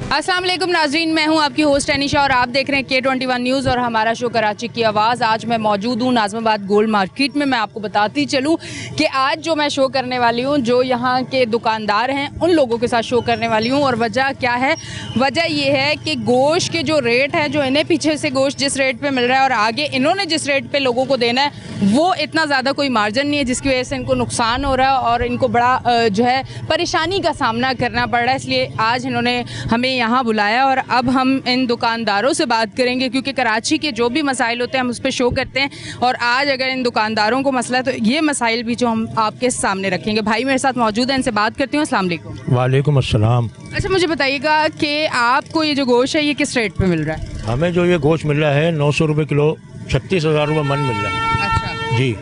अस्सलाम वालेकुम नाजरीन, मैं हूं आपकी होस्ट अनीशा और आप देख रहे हैं K21 न्यूज़ और हमारा शो कराची की आवाज़। आज मैं मौजूद हूं नाज़माबाद गोल्ड मार्केट में। मैं आपको बताती चलूं कि आज जो मैं शो करने वाली हूं, जो यहां के दुकानदार हैं उन लोगों के साथ शो करने वाली हूं। और वजह क्या है? वजह ये है कि गोश्त के जो रेट हैं, जो इन्हें पीछे से गोश्त जिस रेट पर मिल रहा है और आगे इन्होंने जिस रेट पर लोगों को देना है, वो इतना ज़्यादा कोई मार्जिन नहीं है, जिसकी वजह से इनको नुकसान हो रहा है और इनको बड़ा जो है परेशानी का सामना करना पड़ रहा है। इसलिए आज इन्होंने हमें यहाँ बुलाया और अब हम इन दुकानदारों से बात करेंगे, क्योंकि कराची के जो भी मसाइल होते हैं हम उस पर शो करते हैं। और आज अगर इन दुकानदारों को मसला है तो ये मसाइल भी जो हम आपके सामने रखेंगे। भाई मेरे साथ मौजूद है, इनसे बात करती हूँ। अस्सलाम वालेकुम। वालेकुम अस्सलाम। अच्छा, मुझे बताइएगा कि आपको ये जो गोश्त है ये किस रेट पे मिल रहा है? हमें जो ये गोश्त मिल रहा है 900 रुपये किलो, 36,000 रुपये मन मिल रहा है। अच्छा जी,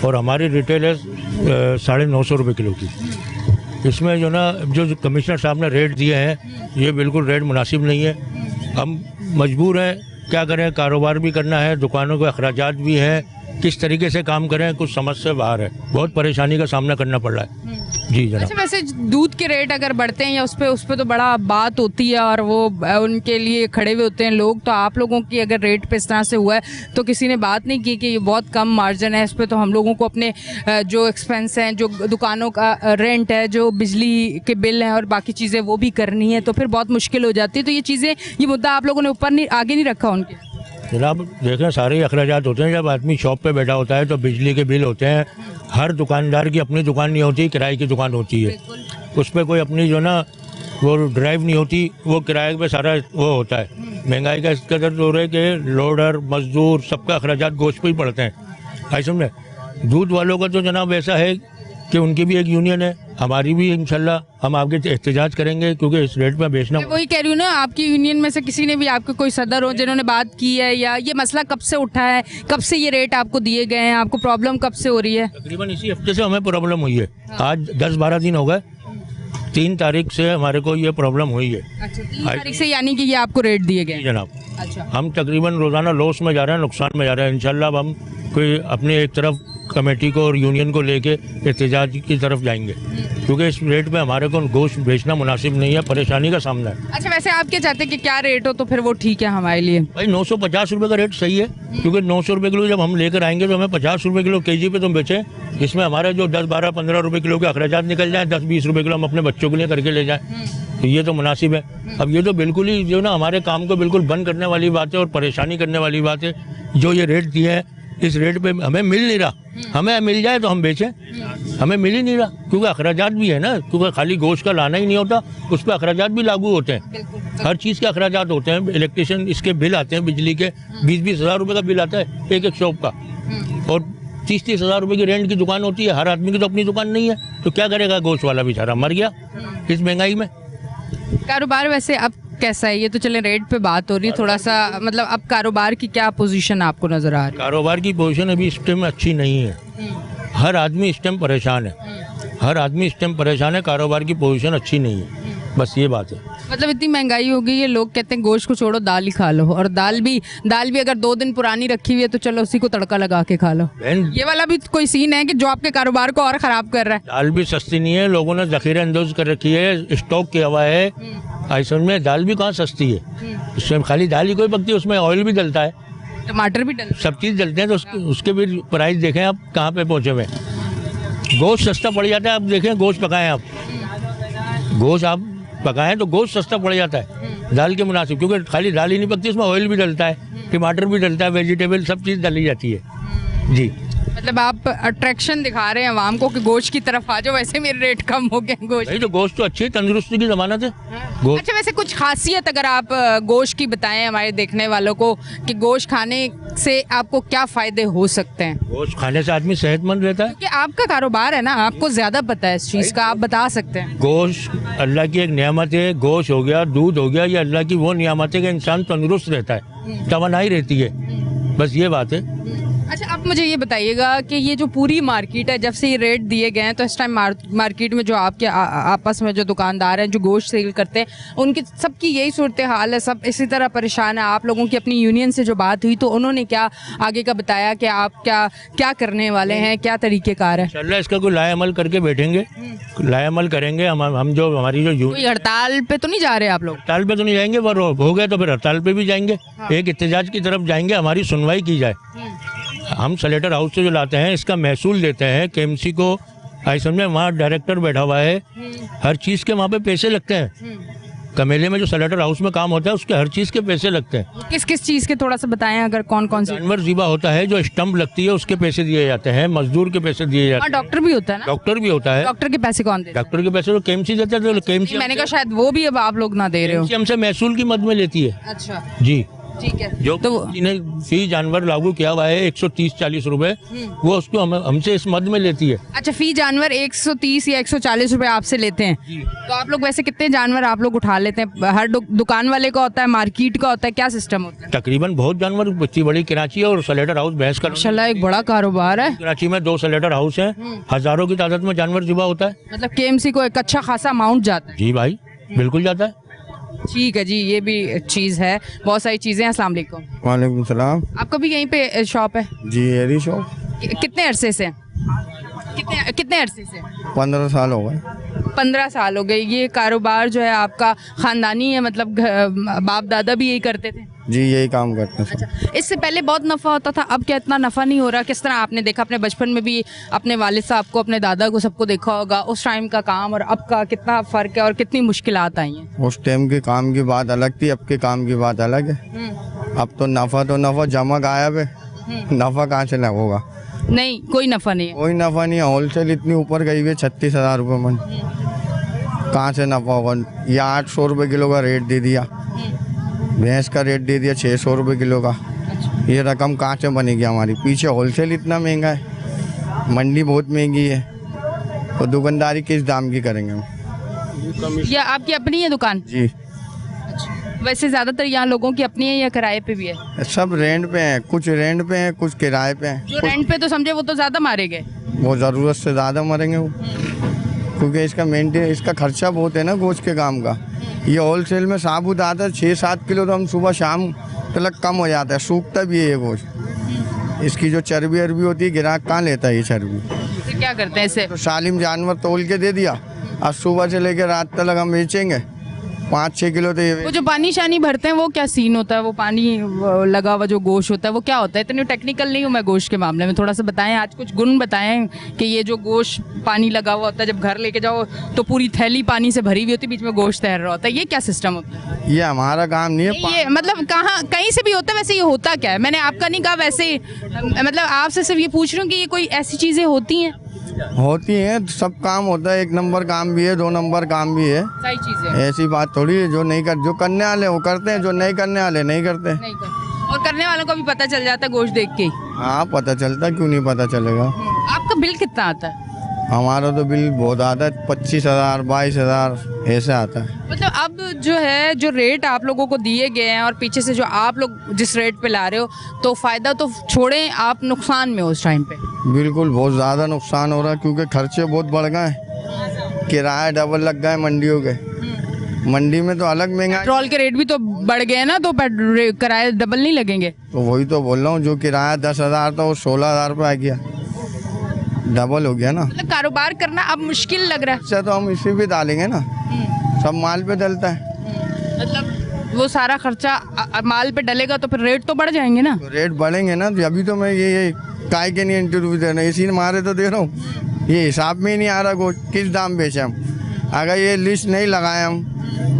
और हमारी रिटेल है 950 रुपये किलो की। इसमें जो ना जो कमिश्नर साहब ने रेट दिए हैं ये बिल्कुल रेट मुनासिब नहीं है। हम मजबूर हैं, क्या करें, कारोबार भी करना है, दुकानों के अखराजात भी हैं, किस तरीके से काम करें कुछ समझ से बाहर है। बहुत परेशानी का सामना करना पड़ रहा है। जी जनाब। अच्छा, वैसे दूध के रेट अगर बढ़ते हैं या उस पर तो बड़ा बात होती है और वो उनके लिए खड़े हुए होते हैं लोग। तो आप लोगों की अगर रेट पे इस तरह से हुआ है तो किसी ने बात नहीं की कि ये बहुत कम मार्जिन है, इस पर तो हम लोगों को अपने जो एक्सपेंस हैं, जो दुकानों का रेंट है, जो बिजली के बिल हैं और बाकी चीज़ें वो भी करनी है, तो फिर बहुत मुश्किल हो जाती है। तो ये चीज़ें, ये मुद्दा आप लोगों ने ऊपर नहीं, आगे नहीं रखा उनके? जनाब देखें, सारे अखराजात होते हैं। जब आदमी शॉप पे बैठा होता है तो बिजली के बिल होते हैं। हर दुकानदार की अपनी दुकान नहीं होती, किराए की दुकान होती है। उस पर कोई अपनी जो ना वो ड्राइव नहीं होती, वो किराए पे सारा वो होता है। महंगाई का इस कदर जोर है कि लोडर, मजदूर, सबका अखराजात गोश्त पे ही पड़ते हैं। आई समझे। दूध वालों का तो जनाब ऐसा है कि उनकी भी एक यूनियन है, हमारी भी। इंशाल्लाह हम आगे एहतजाज करेंगे, क्योंकि इस रेट में बेचना। वही कह रही हूँ ना, आपकी यूनियन में से किसी ने भी, आपके कोई सदर हो जिन्होंने बात की है, या ये मसला कब से उठा है, कब से ये रेट आपको दिए गए हैं, आपको प्रॉब्लम कब से हो रही है? तकरीबन इसी हफ्ते से हमें प्रॉब्लम हुई है। आज 10-12 दिन हो गए। 3 तारीख से हमारे को ये प्रॉब्लम हुई है। अच्छा, 3 तारीख से, यानी कि ये आपको रेट दिए गए? जनाब। अच्छा, हम तकरीबन रोज़ाना लॉस में जा रहे हैं, नुकसान में जा रहे हैं। इंशाल्लाह अब हम कोई अपनी एक तरफ कमेटी को और यूनियन को लेके एहतजाज की तरफ जाएंगे, क्योंकि इस रेट में हमारे को गोश्त बेचना मुनासिब नहीं है, परेशानी का सामना है। अच्छा, वैसे आप क्या चाहते हैं कि क्या रेट हो तो फिर वो ठीक है हमारे लिए? भाई 950 रुपये का रेट सही है, क्योंकि 900 रुपये किलो जब हम लेकर आएंगे तो हमें 50 रुपये किलो केजी पे तुम बेचें, जिसमें हमारे जो 10-12-15 रुपये किलो के अखराजात निकल जाए, 10-20 रुपये किलो हम अपने बच्चों के लिए करके ले जाएं, तो ये तो मुनासिब है। अब ये तो बिल्कुल ही जो ना हमारे काम को बिल्कुल बंद करने वाली बात है और परेशानी करने वाली बात है। जो ये रेट दिए हैं, इस रेट पे हमें मिल नहीं रहा। हमें मिल जाए तो हम बेचें, हमें मिल ही नहीं रहा, क्योंकि अखराजात भी है ना, क्योंकि खाली गोश्त का लाना ही नहीं होता, उस पर अखराजात भी लागू होते हैं। हर चीज़ के अखराजात होते हैं। इलेक्ट्रिशियन इसके बिल आते हैं, बिजली के 20-20 हज़ार रुपये का बिल आता है एक शॉप का, और 30-30 हज़ार रुपये की रेंट की दुकान होती है। हर आदमी की तो अपनी दुकान नहीं है, तो क्या करेगा गोश्त वाला बेचारा, मर गया इस महंगाई में। कारोबार वैसे अब कैसा है? ये तो चले रेट पे बात हो रही है, थोड़ा सा मतलब अब कारोबार की क्या पोजीशन आपको नजर आ रही है? कारोबार की पोजीशन अभी इस टाइम अच्छी नहीं है। हर आदमी इस टाइम परेशान है, हर आदमी इस टाइम परेशान है। कारोबार की पोजीशन अच्छी नहीं है, बस ये बात है। मतलब इतनी महंगाई हो गई है, लोग कहते हैं गोश्त को छोड़ो दाल ही खा लो, और दाल भी अगर 2 दिन पुरानी रखी हुई है तो चलो उसी को तड़का लगा के खा लो। ये वाला भी कोई सीन है कि जो आपके कारोबार को और ख़राब कर रहा है। दाल भी सस्ती नहीं है, लोगों ने ज़ख़ीरे अंदोज कर रखी है, स्टॉक किया हुआ है। ऐसे में दाल भी कहाँ सस्ती है, उसमें खाली दाल ही कोई पकती है, उसमें ऑयल भी डलता है, टमाटर भी डलता है, सब चीज़ डलते हैं, तो उसके भी प्राइस देखें आप कहाँ पे पहुँचे हुए। गोश्त सस्ता पड़ जाता है। आप देखें, गोश्त पकाएं, आप गोश्त आप पकाएं तो गोश्त सस्ता पड़ जाता है दाल के मुनासिब, क्योंकि खाली दाल ही नहीं पकती, उसमें ऑयल भी डलता है, टमाटर भी डलता है, वेजिटेबल सब चीज़ डाली जाती है। जी, मतलब आप अट्रैक्शन दिखा रहे हैं आवाम को कि गोश्त की तरफ आ जाओ, वैसे मेरे रेट कम हो गए गोश्त। नहीं तो गोश्त तो अच्छी है, तंदुरुस्ती की ज़मानत है। अच्छा, वैसे कुछ खासियत अगर आप गोश्त की बताएं हमारे देखने वालों को कि गोश्त खाने से आपको क्या फ़ायदे हो सकते हैं? गोश्त खाने से आदमी सेहतमंद रहता है। कि आपका कारोबार है ना, आपको ज़्यादा पता है इस चीज़ का, आप बता सकते हैं। गोश्त अल्लाह की एक नियामत है। गोश्त हो गया, दूध हो गया, ये अल्लाह की वो नियामत है कि इंसान तंदुरुस्त रहता है, तवानाई रहती है, बस ये बात है। अच्छा, आप मुझे ये बताइएगा कि ये जो पूरी मार्केट है, जब से ये रेट दिए गए हैं तो इस टाइम मार्केट में जो आपके आपस में जो दुकानदार हैं जो गोश्त सेल करते हैं, उनकी सबकी यही सूरत हाल है, सब इसी तरह परेशान है। आप लोगों की अपनी यूनियन से जो बात हुई तो उन्होंने क्या आगे का बताया कि आप क्या करने वाले हैं, क्या तरीक़ेकार है? चल रहा है, इसका कोई लाएअमल करके बैठेंगे, लाएअमल करेंगे। हम जो हमारी जो कोई हड़ताल पे तो नहीं जा रहे आप लोग? हड़ताल पे तो नहीं जाएंगे, पर हो गए तो फिर हड़ताल पे भी जाएंगे। एक एहतजाज की तरफ जाएंगे, हमारी सुनवाई की जाए। हम सलेटर हाउस से जो लाते हैं इसका महसूल देते हैं केएमसी को। आई समझे, वहाँ डायरेक्टर बैठा हुआ है, हर चीज़ के वहाँ पे पैसे लगते हैं। कमेले में जो सलेटर हाउस में काम होता है उसके हर चीज़ के पैसे लगते हैं। किस किस चीज़ के थोड़ा सा बताएं, अगर कौन कौन से? जानवर ज़िबा होता है, जो स्टंप लगती है उसके पैसे दिए जाते हैं, मजदूर के पैसे दिए जाते हैं, डॉक्टर भी होता है ना? डॉक्टर भी होता है। डॉक्टर के पैसे कौन देता डॉक्टर के पैसे तो केएमसी देता है, तो केएमसी है? मैंने कहा शायद वो भी अब आप लोग ना दे रहे हो। हमसे महसूल की मद में लेती है। अच्छा, जी, ठीक है। जो तो जिन्हें फी जानवर लागू किया हुआ है 130-40 रुपए, वो उसको हमसे इस मद में लेती है। अच्छा, फी जानवर 130 या 140 रुपए आपसे लेते हैं। तो आप लोग वैसे कितने जानवर आप लोग उठा लेते हैं? हर दुकान वाले का होता है, मार्केट का होता है, क्या सिस्टम होता है? तकरीबन बहुत जानवर, बच्ची बड़ी कराची है और सलेटर हाउस भैंस का। माशाल्लाह, एक बड़ा कारोबार है। कराची में 2 सलेटर हाउस हैं, हजारों की तादाद में जानवर ज़िबा होता है। मतलब केएमसी को एक अच्छा खासा अमाउंट जाता है। जी भाई, बिल्कुल जाता है। ठीक है जी, ये भी चीज़ है, बहुत सारी चीज़ें हैं। अस्सलाम वालेकुम। वालेकुम सलाम। आपका भी यहीं पे शॉप है? जी, एरी शॉप। कितने अरसे से? कितने अरसे से? 15 साल हो गए। 15 साल हो गए। ये कारोबार जो है आपका खानदानी है, मतलब बाप दादा भी यही करते थे? जी, यही काम करते हैं। अच्छा, इससे पहले बहुत नफ़ा होता था, अब क्या इतना नफ़ा नहीं हो रहा? किस तरह आपने देखा अपने बचपन में भी, अपने वालिद साहब को, अपने दादा को, सबको देखा होगा, उस टाइम का काम और अब का कितना फ़र्क है और कितनी मुश्किलात आई हैं? उस टाइम के काम की बात अलग थी, अब के काम की बात अलग है। अब तो नफ़ा जमा गायब है, नफ़ा कहाँ से होगा? नहीं, कोई नफ़ा नहीं है। कोई नफ़ा नहीं है। होलसेल इतनी ऊपर गई हुई है, 36,000 रुपये मन। कहाँ से नफ़ा होगा? ये 800 रुपये किलो का रेट दे दिया, भैंस का रेट दे दिया 600 रुपये किलो का। ये रकम कहाँ से बनेगी हमारी? पीछे होलसेल इतना महंगा है, मंडी बहुत महंगी है, तो दुकानदारी किस दाम की करेंगे हम? या आपकी अपनी है दुकान? जी, वैसे ज़्यादातर यहाँ लोगों की अपनी है या किराए पे भी है? सब रेंट पे हैं, कुछ रेंट पे हैं, कुछ किराए पे हैं। जो रेंट पे तो समझे वो तो ज़्यादा मारे गए। वो ज़रूरत से ज़्यादा मरेंगे वो, क्योंकि इसका मेंटेन, इसका खर्चा बहुत है ना गोश्त के काम का। ये होलसेल में साबुत आता है 6-7 किलो, तो हम सुबह शाम तक कम हो जाता है, सूखता भी है ये गोश्त। इसकी जो चर्बी अरबी होती है, ग्राहक कहाँ लेता है ये चर्बी? तो क्या करते हैं इससे? तो सालिम जानवर तोल के दे दिया, अब सुबह से लेकर रात तक हम बेचेंगे 5-6 किलो। तो ये वो जो पानी शानी भरते हैं वो क्या सीन होता है? वो पानी लगा हुआ जो गोश्त होता है वो क्या होता है? इतनी टेक्निकल नहीं हूँ मैं गोश्त के मामले में, थोड़ा सा बताएं, आज कुछ गुण बताएं कि ये जो गोश्त पानी लगा हुआ होता है, जब घर लेके जाओ तो पूरी थैली पानी से भरी हुई होती है, बीच में गोश्त तैर रहा होता है, ये क्या सिस्टम होता है? ये हमारा काम नहीं है। ये मतलब कहाँ कहीं से भी होता है? वैसे ये होता क्या है? मैंने आपका नहीं कहा, वैसे मतलब आपसे सिर्फ ये पूछ रही हूँ कि ये कोई ऐसी चीज़ें होती हैं? होती हैं, सब काम होता है, 1 नंबर काम भी है, 2 नंबर काम भी है। सही चीज़ें ऐसी बात थोड़ी है। जो करने वाले वो करते हैं, जो नहीं करने वाले नहीं करते। नहीं कर, और करने वालों को भी पता चल जाता है गोश्त देख के ही। हाँ, पता चलता, क्यों नहीं पता चलेगा? आपका बिल कितना आता है? हमारा तो बिल बहुत आता है, 25,000 22,000 ऐसे आता है। मतलब अब जो है, जो रेट आप लोगों को दिए गए हैं और पीछे से जो आप लोग जिस रेट पे ला रहे हो, तो फ़ायदा तो छोड़ें, आप नुकसान में हो उस टाइम पे। बिल्कुल, बहुत ज़्यादा नुकसान हो रहा है, क्योंकि खर्चे बहुत बढ़ गए हैं, किराया डबल लग गए मंडियों के। मंडी में तो अलग महंगा, पेट्रोल के रेट भी तो बढ़ गए ना, तो किराए डबल नहीं लगेंगे? तो वही तो बोल रहा हूँ, जो किराया 10,000 था वो 16,000 पे आ गया, डबल हो गया ना। मतलब कारोबार करना अब मुश्किल लग रहा है। अच्छा, तो हम इसी पे डालेंगे ना, सब माल पे डलता है। मतलब वो सारा खर्चा माल पे डलेगा तो फिर रेट तो बढ़ जाएंगे ना? तो रेट बढ़ेंगे ना। अभी तो मैं ये काय के नहीं इंटरव्यू दे रहा हूँ, इसी मारे तो दे रहा हूँ। ये हिसाब में ही नहीं आ रहा गोश्त किस दाम बेचे हम। अगर ये लिस्ट नहीं लगाए हम,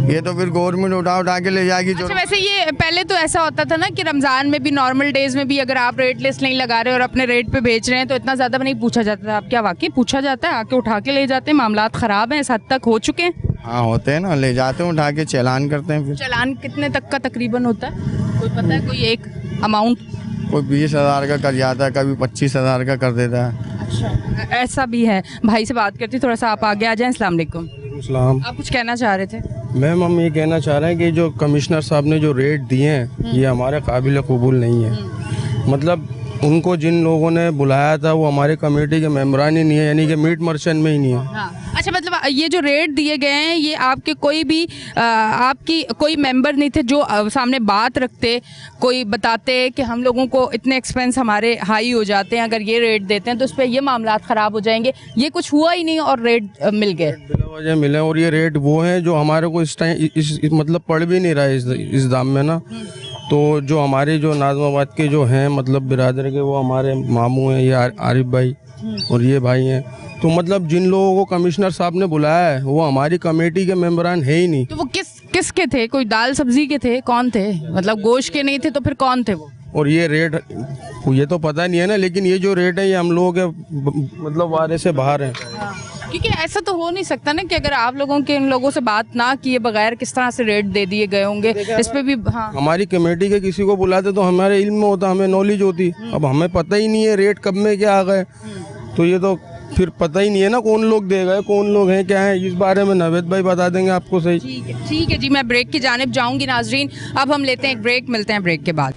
ये तो फिर गवर्नमेंट उठा के ले जाएगी। अच्छा, वैसे ये पहले तो ऐसा होता था ना कि रमज़ान में भी, नॉर्मल डेज में भी, अगर आप रेट लिस्ट नहीं लगा रहे और अपने रेट पे बेच रहे हैं तो इतना ज़्यादा नहीं पूछा जाता था। अब क्या वाकई पूछा जाता है? आके उठा के ले जाते हैं? मामलात ख़राब हैं, इस हद तक हो चुके हैं? हाँ, होते हैं ना, ले जाते हैं उठा के, चालान करते हैं। फिर चालान कितने तक का तकरीबन होता है, कोई पता है? कोई एक अमाउंट? कोई 20,000 का कर जाता है, कभी 25,000 का कर देता है। अच्छा, ऐसा भी है। भाई से बात करती, थोड़ा सा आप आगे आ जाएं। अस्सलाम वालेकुम। सलाम। आप कुछ कहना चाह रहे थे? मैम, हम ये कहना चाह रहे हैं कि जो कमिश्नर साहब ने जो रेट दिए हैं ये हमारे काबिल कबूल नहीं है। मतलब उनको जिन लोगों ने बुलाया था वो हमारे कमेटी के मेम्बरान ही नहीं है, यानी कि मीट मर्चेंट में ही नहीं है। हाँ। अच्छा, मतलब ये जो रेट दिए गए हैं ये आपके कोई भी आपकी कोई मेंबर नहीं थे जो सामने बात रखते, कोई बताते कि हम लोगों को इतने एक्सपेंस हमारे हाई हो जाते हैं, अगर ये रेट देते हैं तो उस पर ये मामलात ख़राब हो जाएंगे, ये कुछ हुआ ही नहीं और रेट मिल गए? बिला वजह मिले, और ये रेट वो हैं जो हमारे को इस टाइम मतलब पड़ भी नहीं रहा है इस दाम में ना। तो जो हमारे जो नाज़माबाद के जो हैं मतलब बिरादर के, वो हमारे मामू हैं, ये आरिफ भाई और ये भाई हैं। तो मतलब जिन लोगों को कमिश्नर साहब ने बुलाया है वो हमारी कमेटी के मेंबरान है ही नहीं। तो वो किसके थे? कोई दाल सब्जी के थे? कौन थे? मतलब गोश्त के नहीं थे तो फिर कौन थे वो? और ये रेट ये तो पता नहीं है ना, लेकिन ये जो रेट है ये हम लोगों के मतलब वारे से बाहर है। क्योंकि ऐसा तो हो नहीं सकता ना कि अगर आप लोगों के इन लोगों से बात ना किए बगैर किस तरह से रेट दे दिए गए होंगे, इस पे भी। हाँ, हमारी कमेटी के किसी को बुलाते तो हमारे इल्म में होता, हमें नॉलेज होती। अब हमें पता ही नहीं है रेट कब में क्या आ गए, तो ये तो फिर पता ही नहीं है ना कौन लोग दे गए, कौन लोग हैं, क्या है, इस बारे में नवेद भाई बता देंगे आपको। सही, ठीक है जी, मैं ब्रेक की जानिब जाऊंगी नाजरीन। अब हम लेते हैं एक ब्रेक, मिलते हैं ब्रेक के बाद।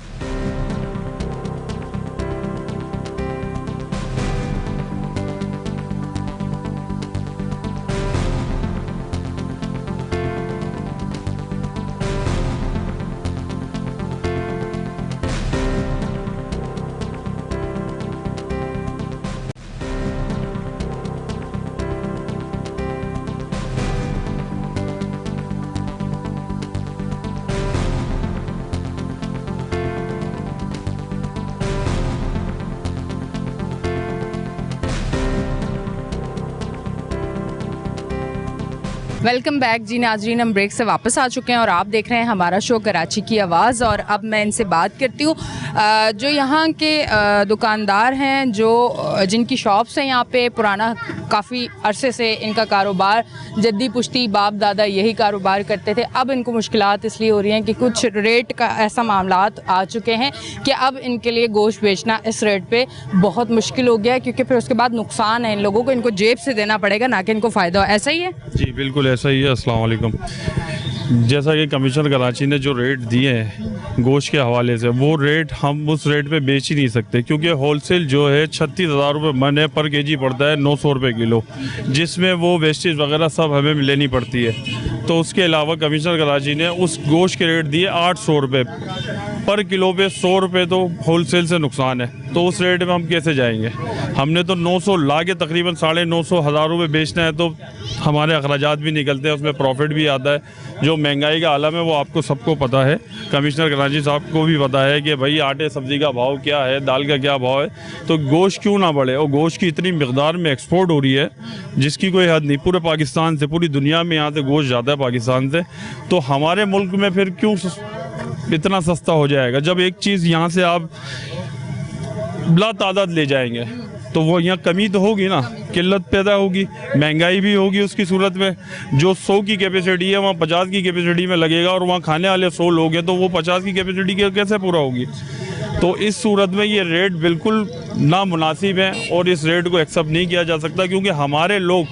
वेलकम बैक जी नाजरीन, हम ब्रेक से वापस आ चुके हैं और आप देख रहे हैं हमारा शो कराची की आवाज़। और अब मैं इनसे बात करती हूँ जो यहाँ के दुकानदार हैं, जो जिनकी शॉप्स हैं यहाँ पे, पुराना काफ़ी अरसे से इनका कारोबार, जद्दी पुश्ती बाप दादा यही कारोबार करते थे। अब इनको मुश्किलात इसलिए हो रही हैं कि कुछ रेट का ऐसा मामलात आ चुके हैं कि अब इनके लिए गोश्त बेचना इस रेट पे बहुत मुश्किल हो गया है, क्योंकि फिर उसके बाद नुकसान है इन लोगों को, इनको जेब से देना पड़ेगा ना कि इनको फ़ायदा हो। ऐसा ही है जी, बिल्कुल ऐसा ही है। अस्सलाम वालेकुम। जैसा कि कमिश्नर कराची ने जो रेट दिए हैं गोश्त के हवाले से, वो रेट हम उस रेट पे बेच ही नहीं सकते, क्योंकि होलसेल जो है 36,000 रुपये मन है, पर केजी पड़ता है 900 रुपये किलो, जिसमें वो वेस्टेज वगैरह सब हमें लेनी पड़ती है। तो उसके अलावा कमिश्नर कराची ने उस गोश्त के रेट दिए 800 रुपये पर किलो पे। 100 रुपये तो होलसेल से नुकसान है, तो उस रेट में हम कैसे जाएंगे? हमने तो 900 ला के तकरीबन 950 हज़ार रुपये बेचना है, तो हमारे अखराजात भी निकलते हैं, उसमें प्रॉफिट भी आता है। जो महंगाई का आलम है वो आपको सबको पता है, कमिश्नर कराची साहब को भी पता है कि भाई आटे सब्ज़ी का भाव क्या है, दाल का क्या भाव है, तो गोश्त क्यों ना बढ़े। और गोश्त की इतनी मकदार में एक्सपोर्ट हो रही है जिसकी कोई हद नहीं, पूरे पाकिस्तान से, पूरी दुनिया में यहाँ से गोश्त जाता है पाकिस्तान से, तो हमारे मुल्क में फिर क्यों इतना सस्ता हो जाएगा? जब एक चीज़ यहाँ से आप बिला तादाद ले जाएंगे तो वो यहाँ कमी तो होगी ना, किल्लत पैदा होगी, महंगाई भी होगी। उसकी सूरत में जो 100 की कैपेसिटी है वहाँ 50 की कैपेसिटी में लगेगा, और वहाँ खाने वाले 100 लोग हैं तो वो 50 की कैपेसिटी के कैसे पूरा होगी? तो इस सूरत में ये रेट बिल्कुल नामुनासिब है और इस रेट को एक्सेप्ट नहीं किया जा सकता, क्योंकि हमारे लोग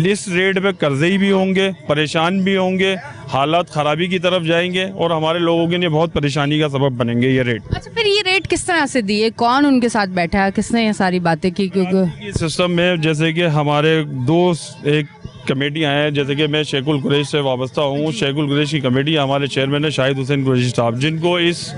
इस रेट पे कर्जे भी होंगे, परेशान भी होंगे, हालात ख़राबी की तरफ जाएंगे और हमारे लोगों के लिए बहुत परेशानी का सबब बनेंगे ये रेट। अच्छा, फिर ये रेट किस तरह से दिए? कौन उनके साथ बैठा है? किसने ये सारी बातें की? क्योंकि इस सिस्टम में जैसे कि हमारे दोस्त एक कमेटियाँ हैं, जैसे कि मैं शेखुल कुरैश से वाबस्ता हूँ, शेखुल कुरैश की कमेटी हमारे चेयरमैन है शाहिद हुसैन कुरैशी साहब, जिनको इस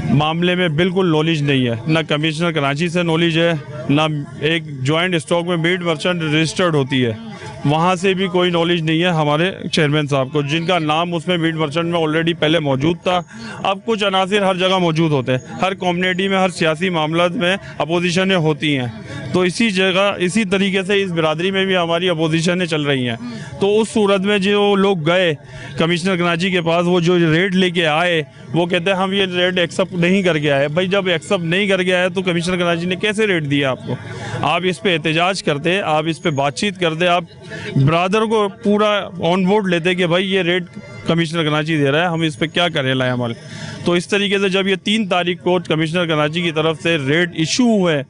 मामले में बिल्कुल नॉलेज नहीं है, ना कमिश्नर कराची से नॉलेज है, ना एक जॉइंट स्टॉक में मीट मर्चेंट रजिस्टर्ड होती है वहाँ से भी कोई नॉलेज नहीं है हमारे चेयरमैन साहब को, जिनका नाम उसमें मीट मर्चेंट में ऑलरेडी पहले मौजूद था। अब कुछ अनासिर हर जगह मौजूद होते हैं, हर कम्युनिटी में, हर सियासी मामलों में अपोजिशनें होती हैं, तो इसी जगह इसी तरीके से इस बिरादरी में भी हमारी अपोजिशनें चल रही हैं। तो उस सूरत में जो लोग गए कमिश्नर कराची के पास, वो जो रेट लेके आए, वो कहते हैं हम ये रेट एक्सेप्ट नहीं करके आए। भाई जब एक्सेप्ट नहीं करके आए तो कमिश्नर कराची ने कैसे रेट दिया आपको? आप इस पे एहतजाज करते, आप इस पे बातचीत करते, आप ब्रादर को पूरा ऑन बोर्ड लेते कि भाई ये रेट कमिश्नर कराची दे रहा है, हम इस पे क्या करें लाए अमल। तो इस तरीके से जब ये 3 तारीख को कमिश्नर कराची की तरफ से रेट इशू हुए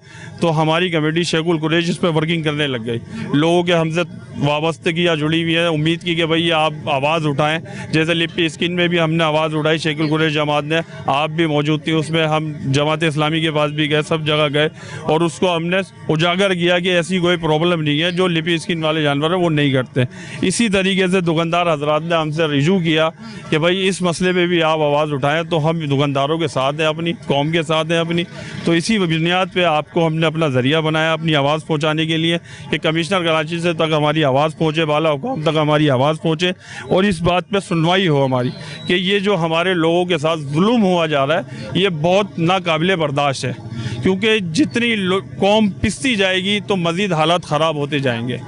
तो हमारी कमेटी शेखुल कुरैश इस पर वर्किंग करने लग गई। लोगों के हमसे वाबस्तगी या जुड़ी हुई है, उम्मीद की कि भाई आप आवाज़ उठाएं। जैसे लिपि स्किन में भी हमने आवाज़ उठाई, शेखुल कुरैश जमात ने, आप भी मौजूद थी उसमें, हम जमात इस्लामी के पास भी गए, सब जगह गए और उसको हमने उजागर किया कि ऐसी कोई प्रॉब्लम नहीं है, जो लिपि स्किन वाले जानवर हैं वो नहीं करते। इसी तरीके से दुकानदार हजरात ने हमसे रिजू किया कि भाई इस मसले पे भी आप आवाज़ उठाएं, तो हम दुकानदारों के साथ हैं, अपनी कौम के साथ हैं अपनी। तो इसी बुनियाद पे आपको हमने अपना ज़रिया बनाया अपनी आवाज़ पहुंचाने के लिए कि कमिश्नर कराची से तक हमारी आवाज़ पहुंचे, बाला हुकाम तक हमारी आवाज़ पहुंचे और इस बात पे सुनवाई हो हमारी कि ये जो हमारे लोगों के साथ जुल्म हुआ जा रहा है ये बहुत नाकाबिले बर्दाश्त है, क्योंकि जितनी कौम पिसती जाएगी तो मज़ीद हालात ख़राब होते जाएंगे।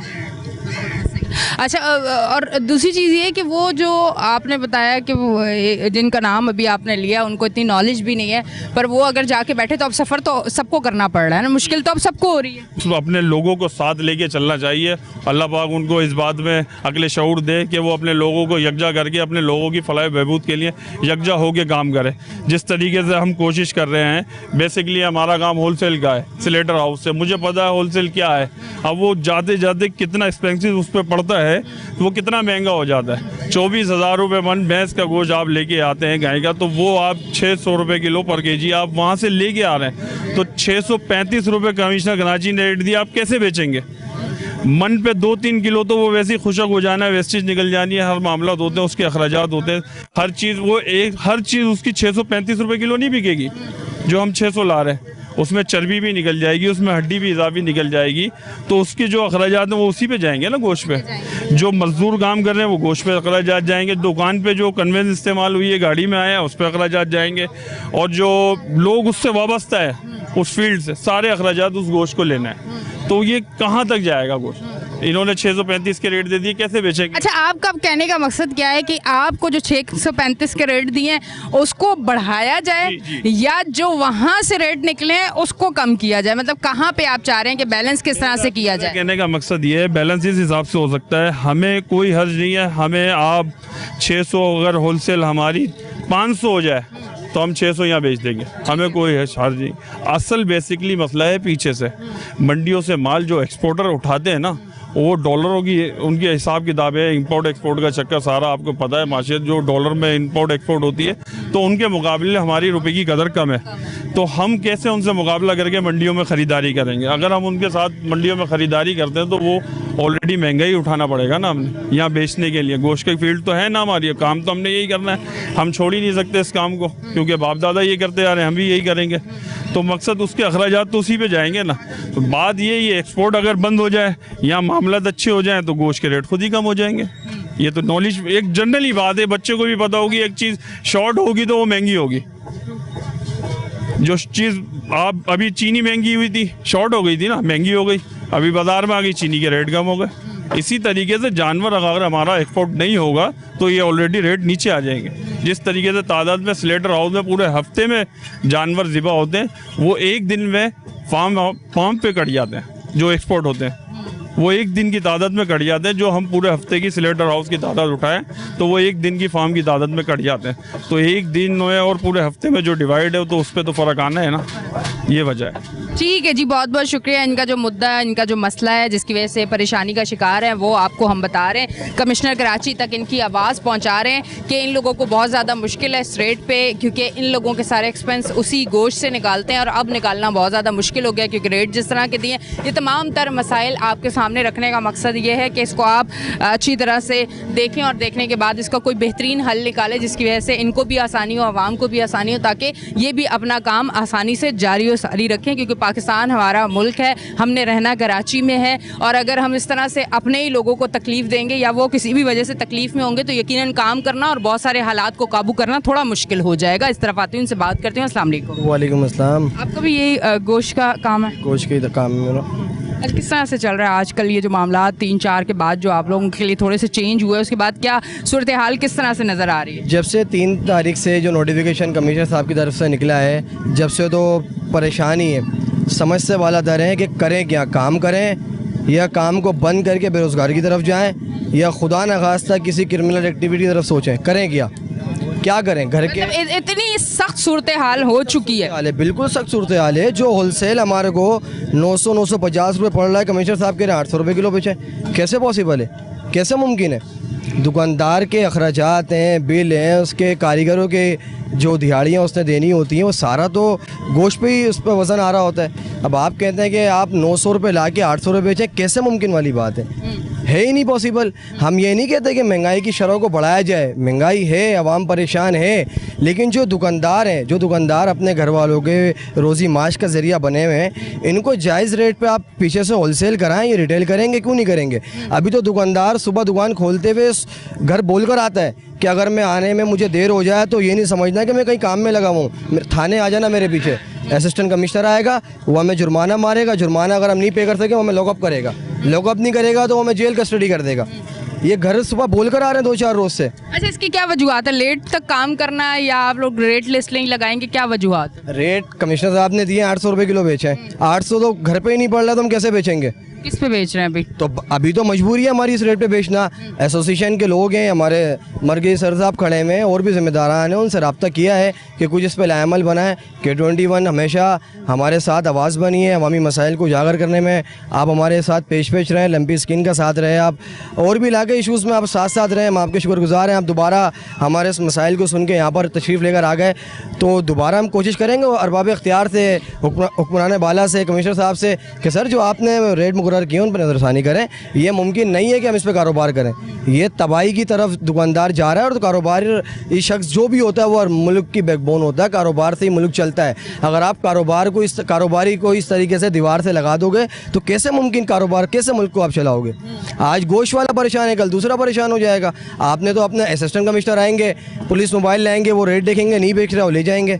अच्छा, और दूसरी चीज़ ये कि वो जो आपने बताया कि वो जिनका नाम अभी आपने लिया उनको इतनी नॉलेज भी नहीं है, पर वो अगर जाके बैठे तो अब सफ़र तो सबको करना पड़ रहा है ना, मुश्किल तो अब सबको हो रही है। तो अपने लोगों को साथ लेके चलना चाहिए। अल्लाह पाक उनको इस बात में अक्ल शऊर दे कि वो अपने लोगों को यकजा करके अपने लोगों की फलाह बहबूद के लिए यकजा होकर काम करे। जिस तरीके से हम कोशिश कर रहे हैं, बेसिकली हमारा काम होलसेल का है, स्लेटर हाउस से, मुझे पता है होलसेल क्या है। अब वो जाते जाते कितना एक्सपेंसिव उस पर पड़ता है, तो वो कितना महंगा हो जाता है। 24,000 रुपये मन भैंस का गोश्त आप लेके आते हैं गाय का, तो वो आप 600 रुपये किलो पर केजी आप वहाँ से लेके आ रहे हैं, तो 635 रुपये कमिश्नर कराची ने रेट दिया, आप कैसे बेचेंगे? मन पे 2-3 किलो तो वो वैसे ही खुशक हो जाना है, वेस्टेज निकल जानी है, हर मामला होते हैं, उसके अखराजात होते हैं, हर चीज़ वो हर चीज़ उसकी 635 रुपये किलो नहीं बिकेगी जो हम 600 ला रहे हैं। उसमें चर्बी भी निकल जाएगी, उसमें हड्डी भी इजाफी निकल जाएगी, तो उसके जो अखराजात हैं वो उसी पे जाएंगे ना, गोश्त पे। जो मजदूर काम कर रहे हैं वो गोश्त पे अखराजात जाएंगे, दुकान पे जो कन्वेंस इस्तेमाल हुई है, गाड़ी में आया उस पर अखराजात जाएंगे, और जो लोग उससे वाबस्ता है उस फील्ड से, सारे अखराजात उस गोश्त को लेना है। तो ये कहाँ तक जाएगा गोश्त? इन्होंने 635 के रेट दे दिए, कैसे बेचेंगे? अच्छा, आपका कहने का मकसद क्या है कि आपको जो 635 के रेट दिए हैं उसको बढ़ाया जाए या जो वहाँ से रेट निकले हैं उसको कम किया जाए? मतलब कहाँ पे आप चाह रहे हैं कि बैलेंस किस तरह से किया जाए? कहने का मकसद ये है, बैलेंस इस हिसाब से हो सकता है, हमें कोई हर्ज नहीं है, हमें आप 600 अगर होलसेल हमारी 500 हो जाए तो हम 600 यहाँ बेच देंगे, हमें कोई हर्ज नहीं। असल बेसिकली मसला है पीछे से, मंडियों से माल जो एक्सपोर्टर उठाते हैं ना, वो डॉलरों की उनके हिसाब किताब है, इंपोर्ट एक्सपोर्ट का चक्कर सारा आपको पता है, माशियत जो डॉलर में इंपोर्ट एक्सपोर्ट होती है, तो उनके मुकाबले हमारी रुपए की कदर कम है। तो हम कैसे उनसे मुकाबला करके मंडियों में ख़रीदारी करेंगे? अगर हम उनके साथ मंडियों में ख़रीदारी करते हैं तो वो ऑलरेडी महंगाई उठाना पड़ेगा ना हमने यहाँ बेचने के लिए। गोश्त की फील्ड तो है ना हमारी, काम तो हमने यही करना है, हम छोड़ ही नहीं सकते इस काम को, क्योंकि बाप दादा ये करते आ रहे हैं, हम भी यही करेंगे। तो मकसद उसके अखराजात तो उसी पे जाएंगे ना। तो बात ये एक्सपोर्ट अगर बंद हो जाए या मामलात अच्छे हो जाएं तो गोश्त के रेट खुद ही कम हो जाएंगे। ये तो नॉलेज एक जनरली बात है, बच्चे को भी पता होगी, एक चीज़ शॉर्ट होगी तो वो महंगी होगी। जो चीज़ आप अभी चीनी महंगी हुई थी, शॉर्ट हो गई थी ना, महंगी हो गई, अभी बाज़ार में आ गई, चीनी के रेट कम हो गए। इसी तरीके से जानवर अगर हमारा एक्सपोर्ट नहीं होगा तो ये ऑलरेडी रेट नीचे आ जाएंगे। जिस तरीके से तादाद में स्लेटर हाउस में पूरे हफ्ते में जानवर ज़िबा होते हैं, वो एक दिन में फार्म पे कट जाते हैं। जो एक्सपोर्ट होते हैं वो एक दिन की तादाद में कट जाते हैं। जो हम पूरे हफ्ते की स्लेटर हाउस की तादाद उठाएं तो वो एक दिन की फार्म की तादाद में कट जाते हैं। तो एक दिन में और पूरे हफ्ते में जो डिवाइड है तो उस पर तो फ़र्क आना है ना, ये वजह है। ठीक है जी, बहुत बहुत शुक्रिया। इनका जो मुद्दा है, इनका जो मसला है जिसकी वजह से परेशानी का शिकार है, वो आपको हम बता रहे हैं। कमिश्नर कराची तक इनकी आवाज़ पहुंचा रहे हैं कि इन लोगों को बहुत ज़्यादा मुश्किल है इस रेट पे, क्योंकि इन लोगों के सारे एक्सपेंस उसी गोश्त से निकालते हैं और अब निकालना बहुत ज़्यादा मुश्किल हो गया क्योंकि रेट जिस तरह के दिए। ये तमाम तर मसाइल आपके सामने रखने का मकसद ये है कि इसको आप अच्छी तरह से देखें और देखने के बाद इसका कोई बेहतरीन हल निकालें जिसकी वजह से इनको भी आसानी हो, आवाम को भी आसानी हो, ताकि ये भी अपना काम आसानी से जारी व सारी रखें। क्योंकि पाकिस्तान हमारा मुल्क है, हमने रहना कराची में है, और अगर हम इस तरह से अपने ही लोगों को तकलीफ़ देंगे या वो किसी भी वजह से तकलीफ़ में होंगे तो यकीनन काम करना और बहुत सारे हालात को काबू करना थोड़ा मुश्किल हो जाएगा। इस तरफ आती हूँ, उनसे बात करती हूँ। अस्सलाम वालेकुम। वालेकुम अस्सलाम। आपका भी यही गोश्त का काम है? गोश्त का काम है मेरा। आज किस तरह से चल रहा है आजकल ये जो मामला 3-4 के बाद जो आप लोगों के लिए थोड़े से चेंज हुए, उसके बाद क्या सूरत हाल किस तरह से नज़र आ रही है? जब से 3 तारीख से जो नोटिफिकेशन कमिश्नर साहब की तरफ से निकला है, जब से तो परेशानी है, समझ से वाला दर है कि करें क्या, काम करें या काम को बंद करके बेरोज़गारी की तरफ जाएं या खुदा न खास्ता किसी क्रिमिनल एक्टिविटी की तरफ सोचें, करें क्या। क्या करें घर के मतलब इतनी सख्त सूरत हाल हो चुकी है। हाल है, बिल्कुल सख्त सूरत हाल है। जो होलसेल हमारे को 900-950 रुपये पड़ रहा है, कमिश्नर साहब कह रहे हैं 800 रुपये किलो बेचे। कैसे पॉसिबल है, कैसे मुमकिन है? दुकानदार के अखराजात हैं, बिल हैं, उसके कारीगरों के जो दिहाड़ियाँ उसने देनी होती हैं, वो सारा तो गोश्त पे ही उस पर वज़न आ रहा होता है। अब आप कहते हैं कि आप 900 रुपये ला के 800 रुपये बेचें, कैसे मुमकिन वाली बात है ही नहीं पॉसिबल। हम ये नहीं कहते कि महंगाई की शरह को बढ़ाया जाए, महंगाई है, आवाम परेशान है, लेकिन जो दुकानदार हैं, जो दुकानदार अपने घर वालों के रोज़ी माश का ज़रिया बने हुए हैं, इनको जायज़ रेट पे आप पीछे से होलसेल कराएं, ये रिटेल करेंगे क्यों नहीं करेंगे? अभी तो दुकानदार सुबह दुकान खोलते हुए घर बोल कर आता है कि अगर मैं आने में मुझे देर हो जाए तो ये नहीं समझना कि मैं कहीं काम में लगा हूँ, थाने आ जाना मेरे पीछे। असिस्टेंट कमिश्नर आएगा, वो हमें जुर्माना मारेगा, जुर्माना अगर हम नहीं पे कर सके वो हमें लॉकअप करेगा, लॉकअप नहीं करेगा तो वो हमें जेल कस्टडी कर देगा। ये घर सुबह बोल कर आ रहे हैं 2-4 रोज से। अच्छा, इसकी क्या वजूहत है? लेट तक काम करना है या आप लोग रेट लिस्ट नहीं लगाएंगे, क्या वजूहत? रेट कमिश्नर साहब ने दिए 800 रुपये किलो बेचे हैं। 800 तो घर पे ही नहीं पड़ रहा तो हम कैसे बेचेंगे? किस पे बेच रहे हैं अभी? तो अभी तो मजबूरी है हमारी इस रेट पे बेचना। एसोसिएशन के लोग हैं, हमारे मरकज़ी सर साहब खड़े हुए हैं और भी जिम्मेदारान हैं, उनसे रब्ता किया है कि कुछ इस पर लाएमल बनाए। K21 हमेशा हमारे साथ आवाज़ बनी है अवामी मसाइल को उजागर करने में। आप हमारे साथ पेश रहें, लंबी स्किन का साथ रहे, आप और भी इलाके इशूज़ में आप साथ रहें। हम आपके शुक्रगुजार हैं, आप दोबारा हमारे इस मसाइल को सुन के यहाँ पर तशरीफ़ लेकर आ गए, तो दोबारा हम कोशिश करेंगे अरबाब इख्तियार से, हुक्मरान बाला से, कमिश्नर साहब से कि सर जो आपने रेट मुकर्रर किए उन पर नज़रसानी करें। ये मुमकिन नहीं है कि हम इस पर कारोबार करें, ये तबाही की तरफ दुकानदार जा रहा है। और तो कारोबारी शख्स जो भी होता है वो मुल्क की बैकबोन होता है, कारोबार से ही मुल्क चलता है। अगर आप कारोबारी को इस तरीके से दीवार से लगा दोगे तो कैसे मुमकिन कारोबार, कैसे मुल्क को आप चलाओगे? आज गोश्त वाला परेशान है, कल दूसरा परेशान हो जाएगा। आपने तो अपने असिस्टेंट कमिश्नर आएंगे, पुलिस मोबाइल लाएंगे, वो रेट देखेंगे, नहीं बेच रहा वो ले जाएंगे।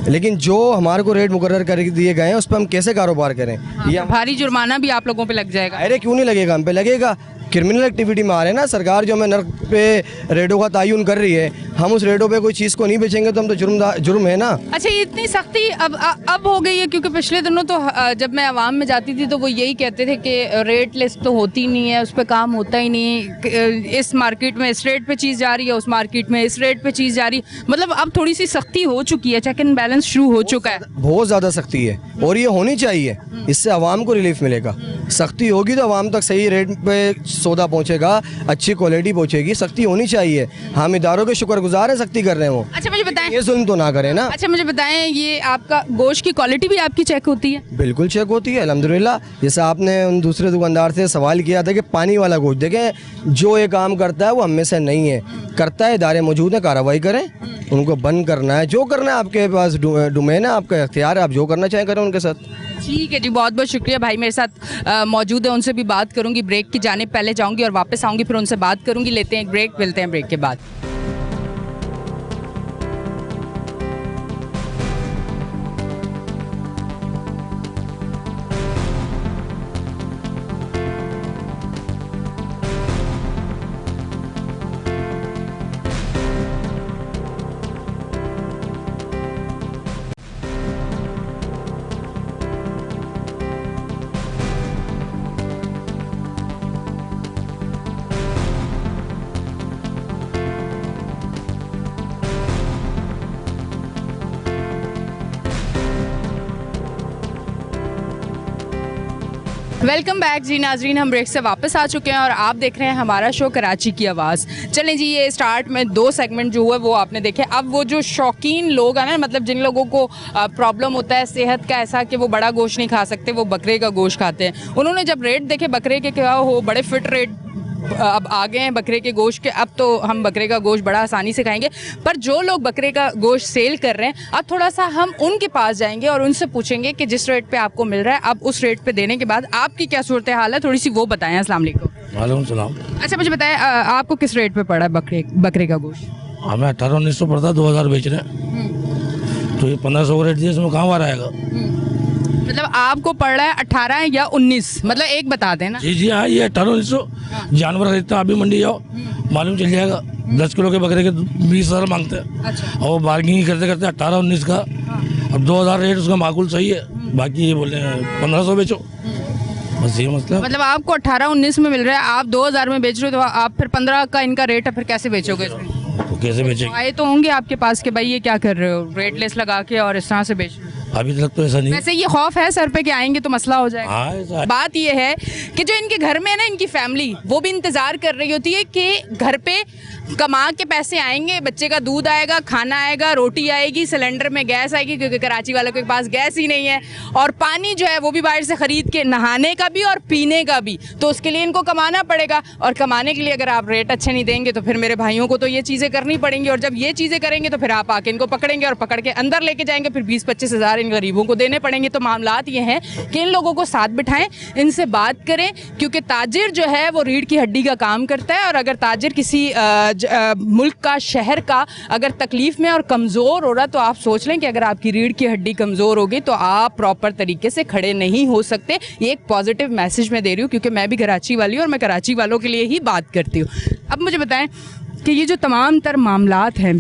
लेकिन जो हमारे को रेट मुकर्रर कर दिए गए हैं उस पर हम कैसे कारोबार करें? ये भारी जुर्माना भी आप लोगों पे लग जाएगा। अरे क्यों नहीं लगेगा, हम पे लगेगा। क्रिमिनल एक्टिविटी में आ रहे हैं ना, सरकार जो हमें नर्क पे रेटों का तयन कर रही है, हम उस रेटों पे कोई चीज़ को नहीं बेचेंगे तो हम तो जुर्म है ना। अच्छा, ये इतनी सख्ती अब हो गई है? क्योंकि पिछले दिनों तो जब मैं आवाम में जाती थी तो वो यही कहते थे कि रेट लिस्ट तो होती नहीं है, उस पर काम होता ही नहीं, इस मार्केट में इस रेट पे चीज़ जा रही है, उस मार्केट में इस रेट पे चीज़ जा रही है। मतलब अब थोड़ी सी सख्ती हो चुकी है, चेक एंड बैलेंस शुरू हो चुका है। बहुत ज़्यादा सख्ती है और ये होनी चाहिए, इससे आवाम को रिलीफ मिलेगा। सख्ती होगी तो आवाम तक सही रेट पे सौदा पहुँचेगा, अच्छी क्वालिटी पहुँचेगी। सख्ती होनी चाहिए, हम इदारों के शुक्रगुजार हैं, सख्ती कर रहे हैं वो। अच्छा मुझे बताएं, ये जुल्म तो ना करें ना। अच्छा मुझे बताएं, ये आपका गोश्त की क्वालिटी भी आपकी चेक होती है? बिल्कुल चेक होती है अल्हम्दुलिल्लाह। जैसे आपने उन दूसरे दुकानदार से सवाल किया था कि पानी वाला गोश्त, देखें जो ये काम करता है वो हम में से नहीं है, करता है, इदारे मौजूद हैं, कार्रवाई करें, उनको बंद करना है, जो करना है आपके पास डोमेन है, आपका इख्तियार है, आप जो करना चाहें करें उनके साथ। ठीक है जी, बहुत बहुत शुक्रिया। भाई मेरे साथ मौजूद है, उनसे भी बात करूंगी। ब्रेक की जाने पहले जाऊंगी और वापस आऊंगी, फिर उनसे बात करूंगी। लेते हैं एक ब्रेक, मिलते हैं ब्रेक के बाद। वेलकम बैक जी नाजरीन, हम ब्रेक से वापस आ चुके हैं और आप देख रहे हैं हमारा शो कराची की आवाज़। चलें जी, ये स्टार्ट में 2 सेगमेंट जो हुआ वो आपने देखे। अब वो जो शौकीन लोग हैं ना, मतलब जिन लोगों को प्रॉब्लम होता है सेहत का, ऐसा कि वो बड़ा गोश्त नहीं खा सकते, वो बकरे का गोश्त खाते हैं, उन्होंने जब रेट देखे बकरे के, क्या हो बड़े फिट रेट अब आ गए हैं बकरे के गोश्त के। अब तो हम बकरे का गोश्त बड़ा आसानी से खाएंगे। पर जो लोग बकरे का गोश्त सेल कर रहे हैं, अब थोड़ा सा हम उनके पास जाएंगे और उनसे पूछेंगे कि जिस रेट पे आपको मिल रहा है, अब उस रेट पे देने के बाद आपकी क्या सूरत हाल है, थोड़ी सी वो बताएं। अस्सलाम वालेकुम। वालेकुम सलाम। अच्छा मुझे बताएं, आपको किस रेट पे पड़ा है बकरे का गोश्त? हमें 1800-1900 पड़ता, 2000 बेच रहे हैं, तो ये 1500 का रेट दिया, इसमें कहाँ बार आएगा? मतलब आपको पड़ रहा है 18 या 19, मतलब एक बता देना। जी जी हाँ, ये 1800-1900 जानवर खरीदता, अभी मंडी जाओ मालूम चल जाएगा। 10 किलो के बकरे के 20,000 मांगते हैं। अच्छा। और बार्गिंग करते करते 18-19 का, अब 2000 रेट उसका माकूल सही है, बाकी ये बोले 1500 बेचो, बस ये मतलब आपको 18-19 में मिल रहा है, आप 2000 में बेच रहे हो, तो आप फिर 15 का इनका रेट है, फिर कैसे बेचोगे? तो कैसे बेचेंगे? आए तो होंगे आपके पास कि भाई ये क्या कर रहे हो, रेट लेस लगा के और इस तरह से बेच रहे हो। अभी तक तो ऐसा नहीं। वैसे ये खौफ है सर पे कि आएंगे तो मसला हो जाएगा। हाँ ऐसा है। बात ये है कि जो इनके घर में है ना, इनकी फैमिली वो भी इंतजार कर रही होती है कि घर पे कमा के पैसे आएंगे, बच्चे का दूध आएगा, खाना आएगा, रोटी आएगी, सिलेंडर में गैस आएगी, क्योंकि कराची वालों के पास गैस ही नहीं है, और पानी जो है वो भी बाहर से खरीद के, नहाने का भी और पीने का भी, तो उसके लिए इनको कमाना पड़ेगा। और कमाने के लिए अगर आप रेट अच्छे नहीं देंगे तो फिर मेरे भाइयों को तो ये चीज़ें करनी पड़ेंगी, और जब ये चीज़ें करेंगे तो फिर आप आके इनको पकड़ेंगे और पकड़ के अंदर लेके जाएंगे, फिर 20-25 हज़ार इन गरीबों को देने पड़ेंगे। तो मामलात ये हैं कि इन लोगों को साथ बिठाएं, इनसे बात करें, क्योंकि ताजिर जो है वो रीढ़ की हड्डी का काम करता है, और अगर ताजिर किसी मुल्क का, शहर का अगर तकलीफ में और कमज़ोर हो रहा, तो आप सोच लें कि अगर आपकी रीढ़ की हड्डी कमज़ोर होगी तो आप प्रॉपर तरीके से खड़े नहीं हो सकते। ये एक पॉजिटिव मैसेज मैं दे रही हूँ, क्योंकि मैं भी कराची वाली हूँ और मैं कराची वालों के लिए ही बात करती हूँ। अब मुझे बताएं कि ये जो तमाम तर मामलात हैं,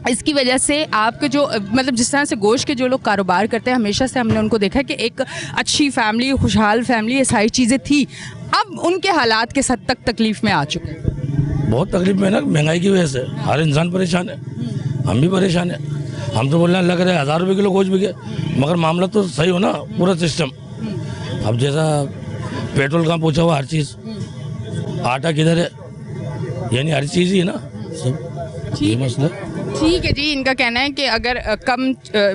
इसकी वजह से आपके जो मतलब जिस तरह से गोश्त के जो लोग कारोबार करते हैं, हमेशा से हमने उनको देखा कि एक अच्छी फैमिली, खुशहाल फैमिली, ये सारी चीज़ें थी, अब उनके हालात किस हद तक तकलीफ़ में आ चुके हैं। बहुत तकलीफ में ना, महंगाई की वजह से हर इंसान परेशान है, हम भी परेशान है। हम तो बोलने लग रहे हैं 1000 रुपये किलो गोश्त बिके, मगर मामला तो सही हो ना पूरा सिस्टम। अब जैसा पेट्रोल कहाँ पहुँचा हुआ, हर चीज़, आटा किधर है, यानी हर चीज़ ही है ना सब, ये मसला। ठीक है जी, इनका कहना है कि अगर कम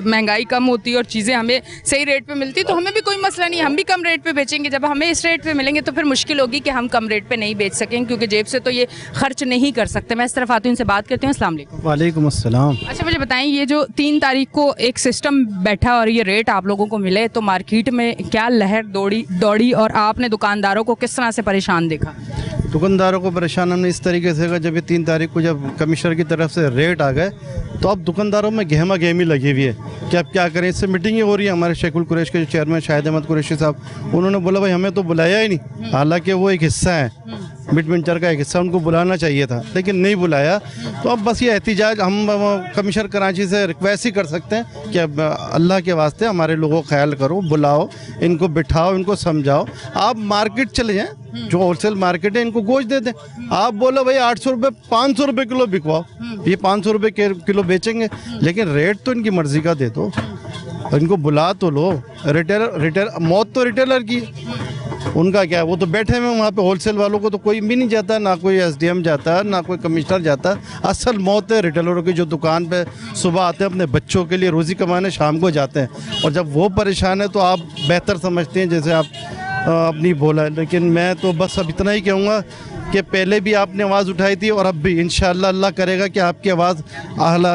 महंगाई कम होती और चीज़ें हमें सही रेट पे मिलती तो हमें भी कोई मसला नहीं, हम भी कम रेट पे बेचेंगे। जब हमें इस रेट पे मिलेंगे तो फिर मुश्किल होगी कि हम कम रेट पे नहीं बेच सकेंगे, क्योंकि जेब से तो ये खर्च नहीं कर सकते। मैं इस तरफ आती हूँ, इनसे बात करती हूँ। अस्सलाम वालेकुम। वालेकुम अस्सलाम। अच्छा मुझे बताएं, ये जो 3 तारीख को एक सिस्टम बैठा और ये रेट आप लोगों को मिले, तो मार्केट में क्या लहर दौड़ी और आपने दुकानदारों को किस तरह से परेशान देखा? दुकानदारों को परेशान हमने इस तरीके से का, जब ये 3 तारीख को जब कमिश्नर की तरफ से रेट आ गए तो अब दुकानदारों में गहमा गहमी लगी हुई है कि अब क्या करें। इससे मीटिंगें हो रही है, हमारे शेखुल कुरैश के जो चेयरमैन शाहिद अहमद कुरैशी साहब, उन्होंने बोला भाई हमें तो बुलाया ही नहीं, हालांकि वो एक हिस्सा है, मिड वेंचर का एक हिस्सा, उनको बुलाना चाहिए था लेकिन नहीं बुलाया। तो अब बस ये एहतिजाज हम कमिश्नर कराची से रिक्वेस्ट ही कर सकते हैं कि अब अल्लाह के वास्ते हमारे लोगों का ख्याल करो, बुलाओ, इनको बिठाओ, इनको समझाओ। आप मार्केट चले जाएँ, जो होलसेल मार्केट है, इनको गोश्त दे दें। आप बोलो भाई 800 रुपये 500 रुपये किलो बिकवाओ, ये 500 रुपये किलो बेचेंगे, लेकिन रेट तो इनकी मर्जी का दे दो, इनको बुला तो लो। रिटेलर मौत तो रिटेलर की, उनका क्या है, वो तो बैठे हुए वहाँ पे, होलसेल वालों को तो कोई भी नहीं जाता, ना कोई SDM जाता है, ना कोई कमिश्नर जाता है। असल मौत है रिटेलरों की, जो दुकान पे सुबह आते हैं अपने बच्चों के लिए रोज़ी कमाने, शाम को जाते हैं, और जब वो परेशान है तो आप बेहतर समझते हैं जैसे आप अपनी बोला है। लेकिन मैं तो बस अब इतना ही कहूँगा कि पहले भी आपने आवाज़ उठाई थी और अब भी इंशाअल्लाह अल्लाह करेगा कि आपकी आवाज़ आला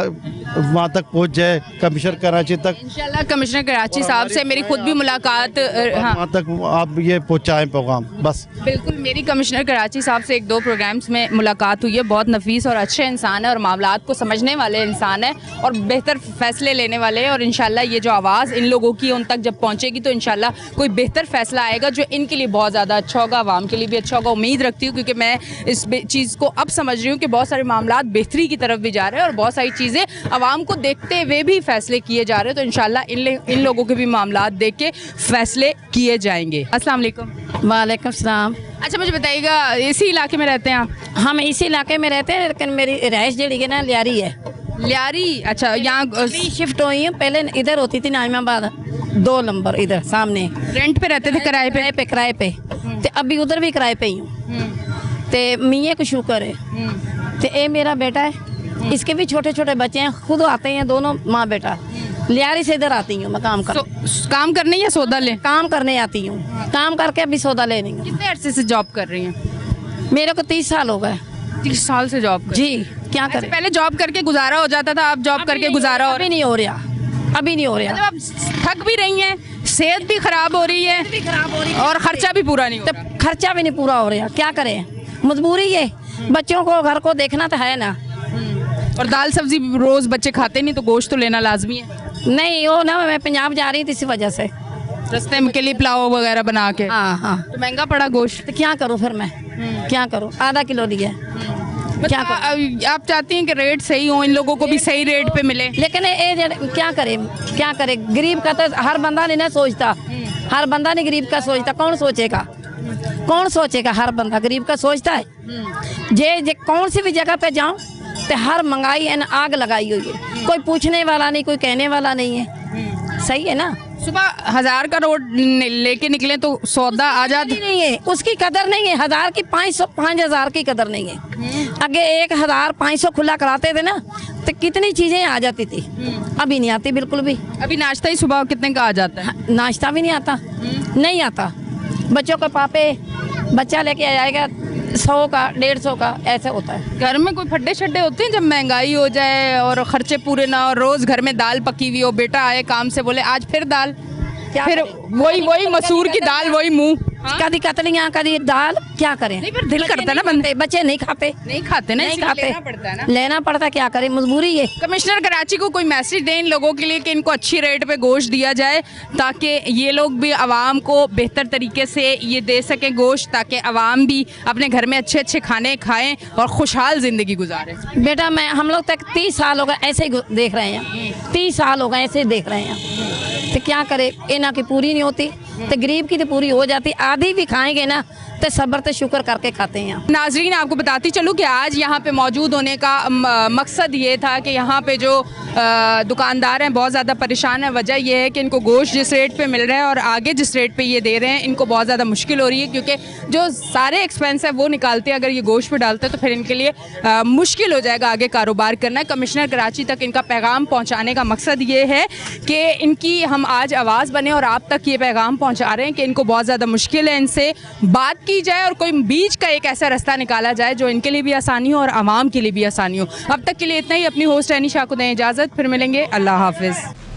वहाँ तक पहुँच जाए, कमिश्नर कराची तक। इंशाल्लाह कमिश्नर कराची साहब से मेरी खुद भी मुलाकात, हाँ वहाँ तक आप ये पहुँचाएँ पैगाम, बस। बिल्कुल, मेरी कमिश्नर कराची साहब से 1-2 प्रोग्राम्स में मुलाकात हुई है। बहुत नफीस और अच्छे इंसान है और मामलात को समझने वाले इंसान है और बेहतर फैसले लेने वाले हैं, और इंशाल्लाह ये जो आवाज़ इन लोगों की उन तक जब पहुँचेगी तो इंशाल्लाह कोई बेहतर फैसला आएगा जो इनके लिए बहुत ज़्यादा अच्छा होगा, आवाम के लिए भी अच्छा होगा। उम्मीद रखती हूँ, क्योंकि मैं इस चीज़ को अब समझ रही हूँ कि बहुत सारे मामलात बेहतरी की तरफ भी जा रहे हैं और बहुत सारी चीज़ें आवाम को देखते हुए भी फैसले किए जा रहे हैं। तो इंशाल्लाह इन लोगों के भी मामलात देख के फैसले किए जाएंगे। अस्सलाम वालेकुम। वालेकुम सलाम। अच्छा मुझे बताइएगा, इसी इलाके में रहते हैं आप? हम इसी इलाके में रहते हैं, लेकिन मेरी रहायश जड़ी है ना लियारी है। लियारी, अच्छा यहाँ शिफ्ट हुई हूँ, पहले इधर होती थी नाइमाबाद 2 नंबर, इधर सामने। रेंट पे रहते थे? किराए पे? किराए पे। ते अभी उधर भी किराए पे ही हूँ। ते मियाँ को शुक्र है। ते ये मेरा बेटा है, इसके भी छोटे छोटे बच्चे हैं, खुद आते हैं दोनों माँ बेटा। लियारी से इधर आती हूँ मैं काम कर काम करने या सौदा ले? काम करने आती हूँ, काम करके अभी सौदा ले नहीं। कितने अरसे से जॉब कर रही हैं? मेरे को 30 साल हो गए। 30 साल से जॉब कर? जी, क्या अच्छा, करें। पहले जॉब करके गुजारा हो जाता था, अब जॉब करके गुजारा हो अभी नहीं हो रहा, अभी नहीं हो रहा। मतलब आप थक भी रही हैं, सेहत भी खराब हो रही है और खर्चा भी पूरा नहीं हो रहा। खर्चा भी नहीं पूरा हो रहा, क्या करें, मजबूरी है, बच्चों को घर को देखना तो है ना। और दाल सब्जी रोज बच्चे खाते नहीं, तो गोश्त तो लेना लाजमी है। नहीं वो ना, मैं पंजाब जा रही थी इसी वजह से, रास्ते में के लिए पुलाव वगैरह बना के। हाँ हाँ। तो महंगा पड़ा गोश्त, तो क्या करूँ फिर मैं, क्या करूँ, आधा किलो लिया। क्या करूँ? आप चाहती हैं कि रेट सही हो, इन लोगों को भी सही रेट पे मिले, लेकिन ये क्या करे, गरीब का तो हर बंदा नहीं ना सोचता, हर बंदा नहीं गरीब का सोचता। कौन सोचेगा, हर बंदा गरीब का सोचता है। जे कौन सी भी जगह पे जाऊँ तो हर महंगाई है ना आग लगाई हुई है, कोई पूछने वाला नहीं, कोई कहने वाला नहीं है। सही है ना। सुबह 1000 का रोड लेके निकले तो सौदा आजाद नहीं है, उसकी कदर नहीं है। 1000 की 5,000 की कदर नहीं है। आगे 1,500 खुला कराते थे ना तो कितनी चीजें आ जाती थी, अभी नहीं आती बिल्कुल भी। अभी नाश्ता ही सुबह कितने का आ जाता है? नाश्ता भी नहीं आता, नहीं आता। बच्चों के पापे बच्चा लेके आ जाएगा 100 का 150 का, ऐसा होता है। घर में कोई फड्डे शड्डे होते हैं जब महंगाई हो जाए और खर्चे पूरे ना हो, रोज घर में दाल पकी हुई हो, बेटा आए काम से बोले आज फिर दाल, क्या फिर करें? वही मसूर की दाल, वही मुंह। कभी कतलियाँ कभी दाल, क्या करें? नहीं, फिर दिल बच्चे करता है ना नहीं खाते, बच्चे नहीं खाते, नहीं खाते ना, नहीं इसलिए खाते, लेना पड़ता है ना। लेना पड़ता, क्या करें, मजबूरी है। कमिश्नर कराची को कोई मैसेज दें इन लोगों के लिए कि इनको अच्छी रेट पे गोश्त दिया जाए ताकि ये लोग भी आवाम को बेहतर तरीके से ये दे सकें गोश्त, ताकि आवाम भी अपने घर में अच्छे अच्छे खाने खाएं और खुशहाल ज़िंदगी गुजारें। बेटा मैं हम लोग तक 30 साल हो गए ऐसे ही देख रहे हैं, 30 साल हो गए ऐसे ही देख रहे हैं। तो क्या करे, इना की पूरी नहीं होती तो गरीब की तो पूरी हो जाती, आधी भी खाएंगे ना तो सब्र तो शुक्र करके खाते हैं। नाजरीन आपको बताती चलूँ कि आज यहाँ पे मौजूद होने का मकसद ये था कि यहाँ पे जो दुकानदार हैं बहुत ज़्यादा परेशान है। वजह यह है कि इनको गोश्त जिस रेट पे मिल रहा है और आगे जिस रेट पे ये दे रहे हैं इनको बहुत ज़्यादा मुश्किल हो रही है, क्योंकि जो सारे एक्सपेंस है वो निकालते हैं, अगर ये गोश्त पे डालते हैं तो फिर इनके लिए मुश्किल हो जाएगा आगे कारोबार करना। कमिश्नर कराची तक इनका पैगाम पहुँचाने का मकसद ये है कि इनकी हम आज आवाज़ बने और आप तक ये पैगाम पहुँचा रहे हैं कि इनको बहुत ज़्यादा मुश्किल है, इनसे बात की जाए और कोई बीच का एक ऐसा रास्ता निकाला जाए जो इनके लिए भी आसानी हो और आवाम के लिए भी आसानी हो। अब तक के लिए इतना ही। अपनी होस्ट एनी शाह को दें इजाज़त, फिर मिलेंगे। अल्लाह हाफिज़।